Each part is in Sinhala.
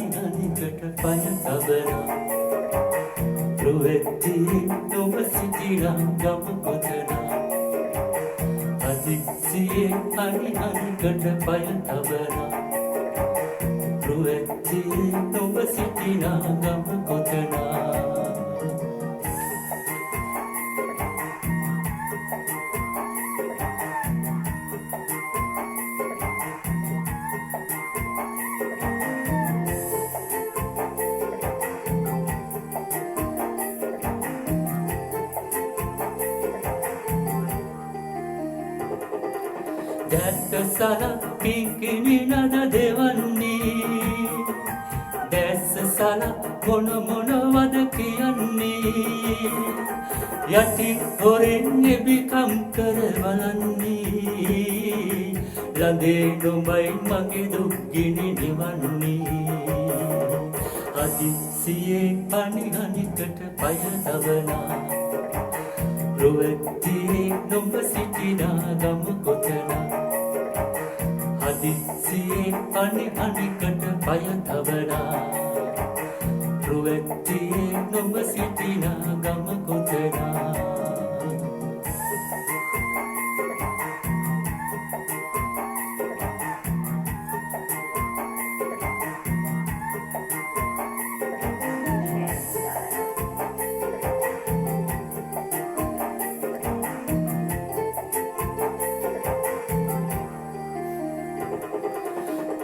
අනි අනිකට පය තබලා රුවෙත්තියේ නොබ සිටිනා ගම කොතනා හදිස්සියේ අනි අනිකට පය තබලා රුවෙත්තියේ නොබ සිටිනා ගම කොතනා දැත්ත සල පිංකිණි නද දෙවන්නේ දැස්ස සල මොන මොනවද කියන්නේ යටි හොරෙන් එබිකම් කර බලන්නේ ළඟේ නොබයි මගේ දුක් ගිනි නිවන්නේ හදිස්සියේ අනි අනිකට පය තබලා රුවෙත්තියේ නොබ සිටිනා ගම කොතනා හදිස්සියේ අනි අනිකට පය තබලා රුවෙත්තියේ නොබ සිටිනා ගම කොතනා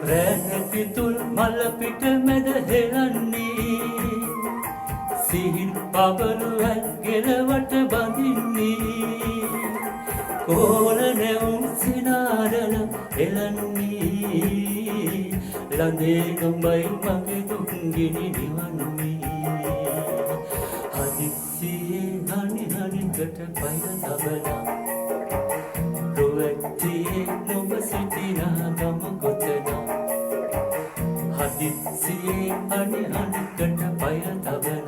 රැහැතිතුල් මල පිට මැද හෙලන්නේ සිහින් පබළුවයි ගෙලවට බඳින්නේ කෝල නැවුම් සිනාරල එලන්නේ ළඟේ නොබයි මගේ දුක් ගිනි නිවන්නේ හදිස්සියේ අනි අනිකට පය තබලා රුවෙත්තියේ නොබ සිටිනා ගම කොතනා හදිස්සියේ අනි අනිකට පය තබලා